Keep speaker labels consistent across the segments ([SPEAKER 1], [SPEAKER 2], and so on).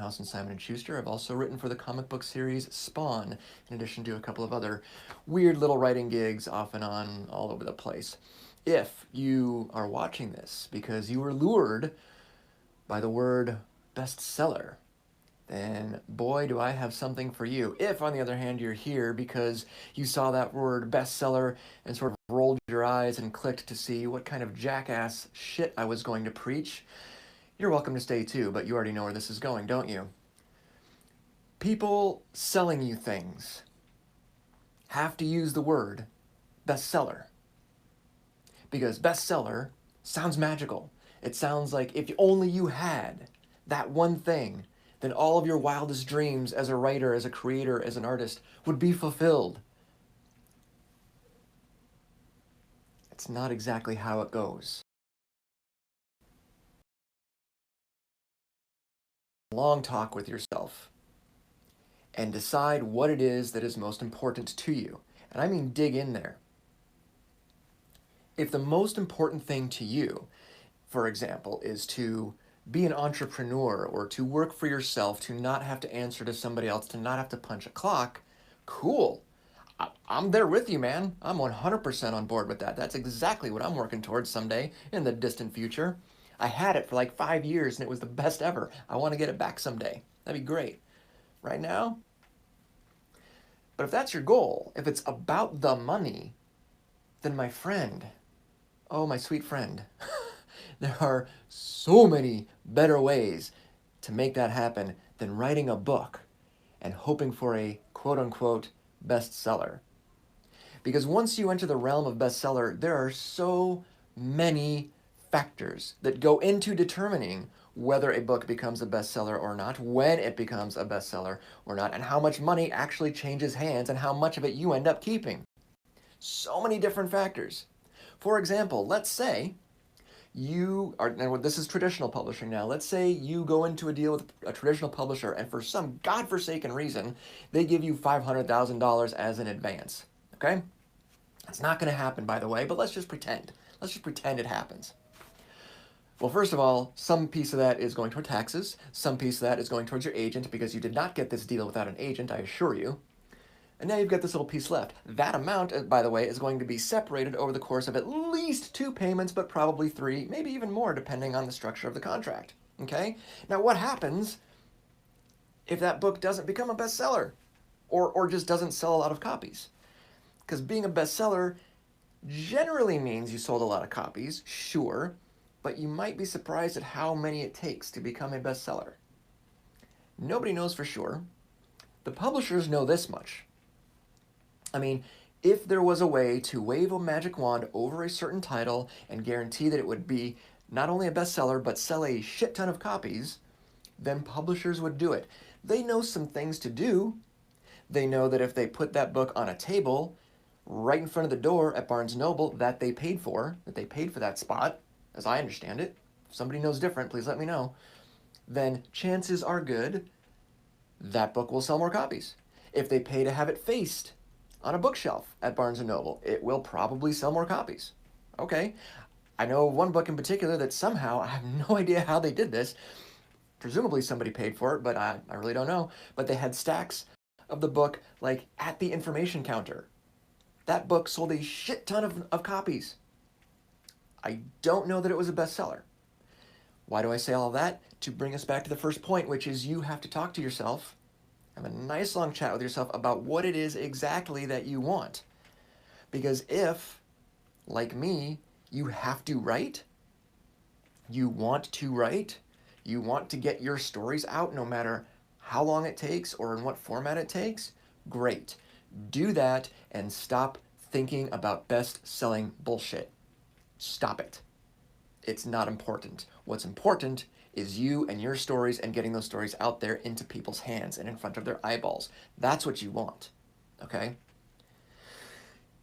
[SPEAKER 1] House and Simon & Schuster. I've also written for the comic book series Spawn, in addition to a couple of other weird little writing gigs off and on all over the place. If you are watching this because you were lured by the word bestseller, then boy, do I have something for you. If, on the other hand, you're here because you saw that word bestseller and sort of rolled your eyes and clicked to see what kind of jackass shit I was going to preach, you're welcome to stay too, but you already know where this is going, don't you? People selling you things have to use the word bestseller because bestseller sounds magical. It sounds like if only you had that one thing, then all of your wildest dreams as a writer, as a creator, as an artist would be fulfilled. It's not exactly how it goes. Long talk with yourself and decide what it is that is most important to you. And I mean dig in there. If the most important thing to you, for example, is to be an entrepreneur or to work for yourself, to not have to answer to somebody else, to not have to punch a clock, cool. I'm there with you, man. I'm 100% on board with that. That's exactly what I'm working towards someday in the distant future. I had it for like 5 years and it was the best ever. I want to get it back someday. That'd be great. Right now? But if that's your goal, if it's about the money, then my friend, oh, my sweet friend, there are so many better ways to make that happen than writing a book and hoping for a quote-unquote bestseller. Because once you enter the realm of bestseller, there are so many factors that go into determining whether a book becomes a bestseller or not, when it becomes a bestseller or not, and how much money actually changes hands and how much of it you end up keeping. So many different factors. For example, let's say you are, and this is traditional publishing now, let's say you go into a deal with a traditional publisher and for some godforsaken reason, they give you $500,000 as an advance, okay? That's not going to happen, by the way, but let's just pretend. Let's just pretend it happens. Well, first of all, some piece of that is going toward taxes. Some piece of that is going towards your agent because you did not get this deal without an agent, I assure you. And now you've got this little piece left. That amount, by the way, is going to be separated over the course of at least 2 payments, but probably 3, maybe even more, depending on the structure of the contract. Okay? Now, what happens if that book doesn't become a bestseller or just doesn't sell a lot of copies? Because being a bestseller generally means you sold a lot of copies, sure, but you might be surprised at how many it takes to become a bestseller. Nobody knows for sure. The publishers know this much. I mean, if there was a way to wave a magic wand over a certain title and guarantee that it would be not only a bestseller, but sell a shit ton of copies, then publishers would do it. They know some things to do. They know that if they put that book on a table right in front of the door at Barnes & Noble that they paid for that spot, as I understand it, if somebody knows different, please let me know, then chances are good that book will sell more copies. If they pay to have it faced on a bookshelf at Barnes & Noble, it will probably sell more copies. Okay, I know one book in particular that somehow, I have no idea how they did this, presumably somebody paid for it, but I really don't know, but they had stacks of the book like at the information counter. That book sold a shit ton of copies. I don't know that it was a bestseller. Why do I say all of that? To bring us back to the first point, which is you have to talk to yourself, have a nice long chat with yourself about what it is exactly that you want. Because if, like me, you have to write, you want to write, you want to get your stories out no matter how long it takes or in what format it takes, great. Do that and stop thinking about best-selling bullshit. Stop it. It's not important. What's important is you and your stories and getting those stories out there into people's hands and in front of their eyeballs. That's what you want, okay?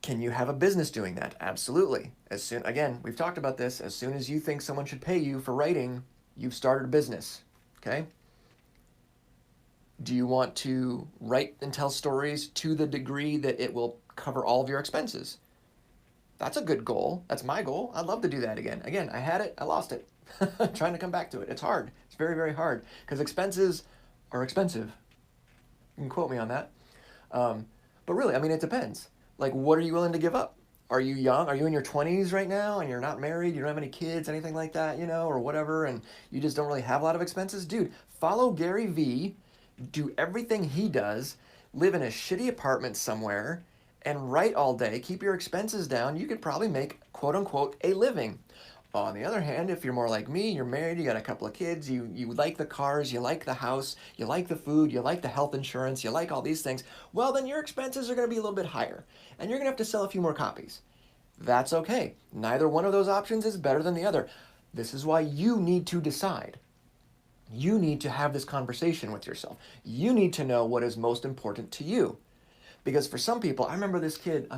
[SPEAKER 1] Can you have a business doing that? Absolutely. Again, we've talked about this, as soon as you think someone should pay you for writing, you've started a business, okay? Do you want to write and tell stories to the degree that it will cover all of your expenses? That's a good goal. That's my goal. I'd love to do that again. Again, I had it, I lost it. I'm trying to come back to it. It's hard. It's very, very hard because expenses are expensive. You can quote me on that. Um, but really, I mean, it depends. Like, what are you willing to give up? Are you young? Are you in your 20s right now and you're not married? You don't have any kids, anything like that, you know, or whatever, and you just don't really have a lot of expenses? Dude, follow Gary Vee, do everything he does, live in a shitty apartment somewhere, and write all day, keep your expenses down. You could probably make, quote unquote, a living. On the other hand, if you're more like me, you're married, you got a couple of kids, you like the cars, you like the house, you like the food, you like the health insurance, you like all these things, well, then your expenses are going to be a little bit higher. And you're going to have to sell a few more copies. That's okay. Neither one of those options is better than the other. This is why you need to decide. You need to have this conversation with yourself. You need to know what is most important to you. Because for some people, I remember this kid,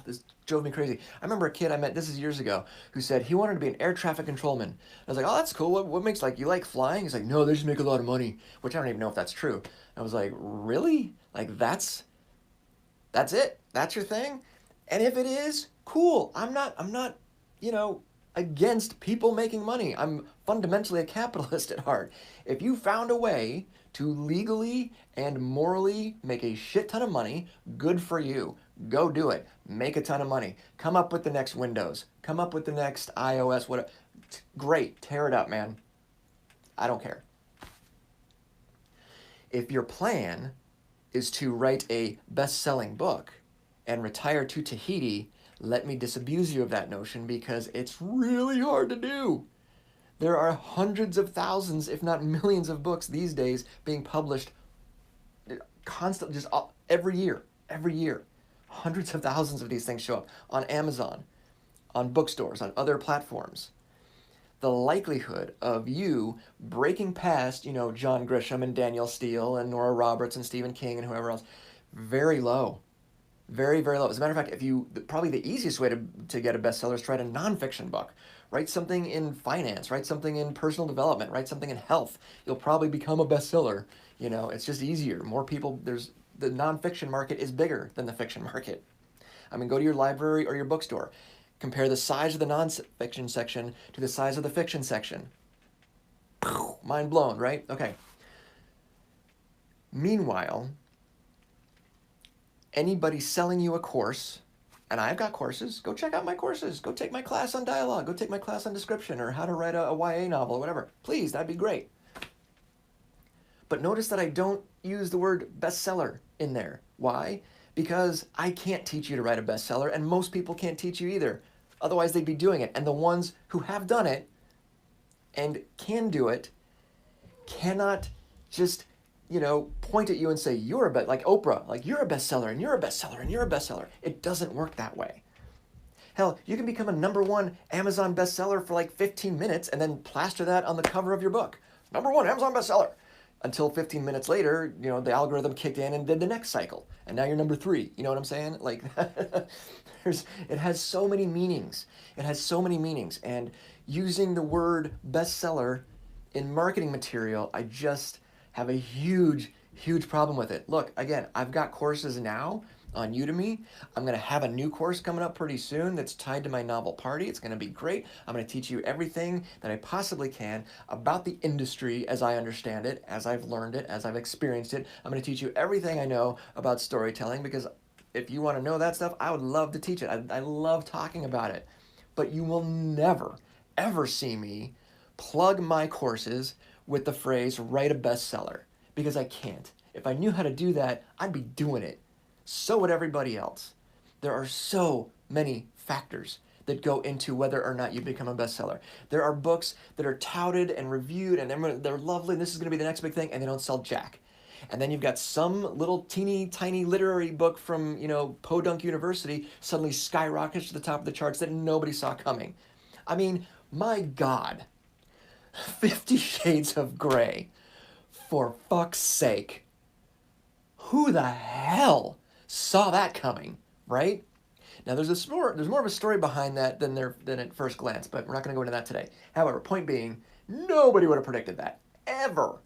[SPEAKER 1] this drove me crazy. I remember a kid I met, this is years ago, who said he wanted to be an air traffic controlman. I was like, oh, that's cool. What makes, like, you like flying? He's like, no, they just make a lot of money, which I don't even know if that's true. I was like, really? Like, that's it? That's your thing? And if it is, cool. I'm not, you know, against people making money. I'm fundamentally a capitalist at heart. If you found a way to legally and morally make a shit ton of money, good for you. Go do it. Make a ton of money. Come up with the next Windows. Come up with the next iOS. Whatever. Great. Tear it up, man. I don't care. If your plan is to write a best-selling book and retire to Tahiti, let me disabuse you of that notion because it's really hard to do. There are hundreds of thousands, if not millions of books these days being published constantly, just every year. Hundreds of thousands of these things show up on Amazon, on bookstores, on other platforms. The likelihood of you breaking past, you know, John Grisham and Daniel Steele and Nora Roberts and Stephen King and whoever else, very low. Very, very low. As a matter of fact, probably the easiest way to get a bestseller is to write a nonfiction book. Write something in finance, write something in personal development, write something in health. You'll probably become a bestseller. You know, it's just easier. More people, the nonfiction market is bigger than the fiction market. I mean, go to your library or your bookstore. Compare the size of the nonfiction section to the size of the fiction section. Mind blown, right? Okay. Meanwhile, anybody selling you a course, and I've got courses, go check out my courses. Go take my class on dialogue. Go take my class on description or how to write a YA novel or whatever. Please, that'd be great. But notice that I don't use the word bestseller in there. Why? Because I can't teach you to write a bestseller, and most people can't teach you either. Otherwise, they'd be doing it. And the ones who have done it and can do it cannot just, you know, point at you and say, you're like Oprah, like you're a bestseller and you're a bestseller and you're a bestseller. It doesn't work that way. Hell, you can become a #1 Amazon bestseller for like 15 minutes and then plaster that on the cover of your book. #1 Amazon bestseller. Until 15 minutes later, you know, the algorithm kicked in and did the next cycle. And now you're #3. You know what I'm saying? Like, it has so many meanings. It has so many meanings. And using the word bestseller in marketing material, I just have a huge, huge problem with it. Look, again, I've got courses now on Udemy. I'm going to have a new course coming up pretty soon that's tied to my novel Party. It's going to be great. I'm going to teach you everything that I possibly can about the industry as I understand it, as I've learned it, as I've experienced it. I'm going to teach you everything I know about storytelling because if you want to know that stuff, I would love to teach it. I love talking about it. But you will never, ever see me plug my courses with the phrase, write a bestseller, because I can't. If I knew how to do that, I'd be doing it. So would everybody else. There are so many factors that go into whether or not you become a bestseller. There are books that are touted and reviewed and they're lovely, and this is going to be the next big thing, and they don't sell jack. And then you've got some little teeny tiny literary book from, you know, Podunk University suddenly skyrockets to the top of the charts that nobody saw coming. I mean, my God. 50 Shades of Grey. For fuck's sake. Who the hell saw that coming, right? Now, there's more of a story behind that than at first glance, but we're not going to go into that today. However, point being, nobody would have predicted that. Ever.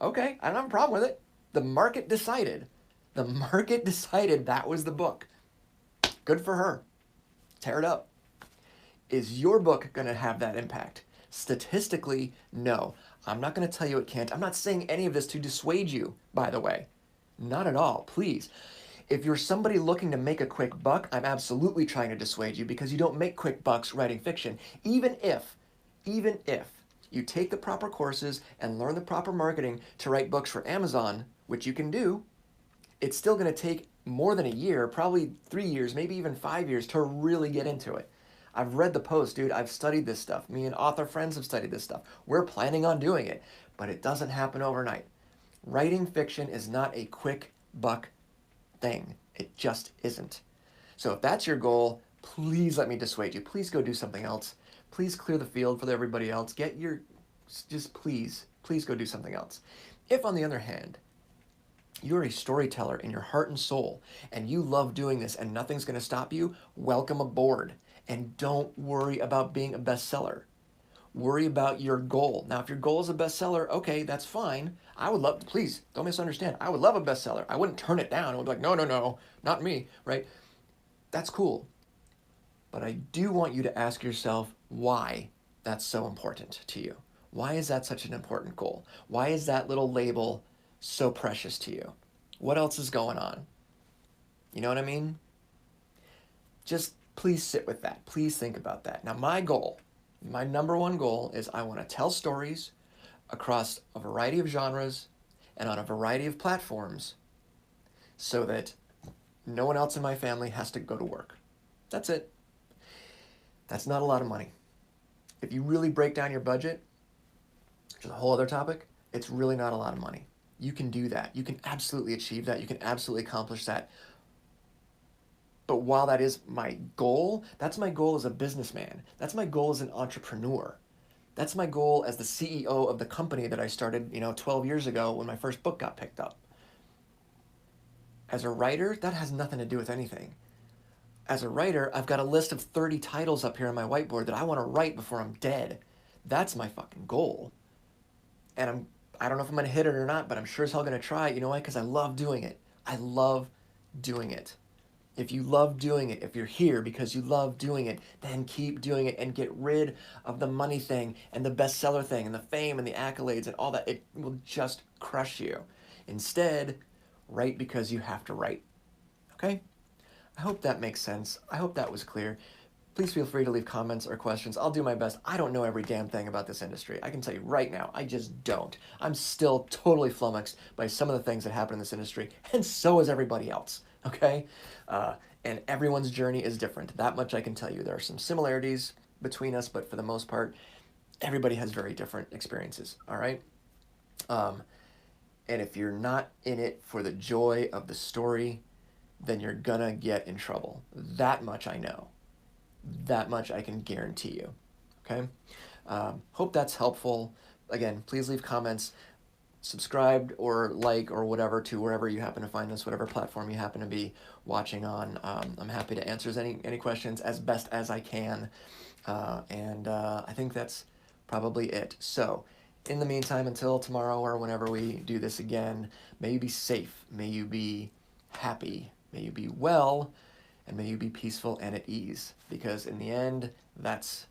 [SPEAKER 1] Okay, I don't have a problem with it. The market decided. That was the book. Good for her. Tear it up. Is your book going to have that impact? Statistically, no. I'm not going to tell you it can't. I'm not saying any of this to dissuade you, by the way. Not at all, please. If you're somebody looking to make a quick buck, I'm absolutely trying to dissuade you because you don't make quick bucks writing fiction. Even if you take the proper courses and learn the proper marketing to write books for Amazon, which you can do, it's still going to take more than a year, probably 3 years, maybe even 5 years to really get into it. I've read the post, dude. I've studied this stuff. Me and author friends have studied this stuff. We're planning on doing it, but it doesn't happen overnight. Writing fiction is not a quick buck thing. It just isn't. So if that's your goal, please let me dissuade you. Please go do something else. Please clear the field for everybody else. Just please go do something else. If on the other hand, you're a storyteller in your heart and soul, and you love doing this and nothing's going to stop you, welcome aboard. And don't worry about being a bestseller. Worry about your goal. Now, if your goal is a bestseller, okay, that's fine. I would love, please don't misunderstand. I would love a bestseller. I wouldn't turn it down. I would be like, no, no, no, not me, right? That's cool. But I do want you to ask yourself why that's so important to you. Why is that such an important goal? Why is that little label so precious to you? What else is going on? You know what I mean? Just please sit with that. Please think about that. Now, my number one goal is I want to tell stories across a variety of genres and on a variety of platforms so that no one else in my family has to go to work. That's it. That's not a lot of money. If you really break down your budget, which is a whole other topic, it's really not a lot of money. You can do that. You can absolutely achieve that. You can absolutely accomplish that. But while that is my goal, that's my goal as a businessman. That's my goal as an entrepreneur. That's my goal as the CEO of the company that I started, 12 years ago when my first book got picked up. As a writer, that has nothing to do with anything. As a writer, I've got a list of 30 titles up here on my whiteboard that I want to write before I'm dead. That's my fucking goal. And I don't know if I'm going to hit it or not, but I'm sure as hell going to try. You know why? Because I love doing it. I love doing it. If you love doing it, if you're here because you love doing it, then keep doing it and get rid of the money thing and the bestseller thing and the fame and the accolades and all that. It will just crush you. Instead, write because you have to write. Okay? I hope that makes sense. I hope that was clear. Please feel free to leave comments or questions. I'll do my best. I don't know every damn thing about this industry. I can tell you right now, I just don't. I'm still totally flummoxed by some of the things that happen in this industry, and so is everybody else, okay? And everyone's journey is different. That much I can tell you. There are some similarities between us, but for the most part, everybody has very different experiences, all right? And if you're not in it for the joy of the story, then you're gonna get in trouble. That much I know. That much I can guarantee you, okay? Hope that's helpful. Again, please leave comments, subscribe or like or whatever to wherever you happen to find us, whatever platform you happen to be watching on. I'm happy to answer any questions as best as I can. And I think that's probably it. So in the meantime, until tomorrow or whenever we do this again, may you be safe, may you be happy, may you be well, and may you be peaceful and at ease, because in the end, that's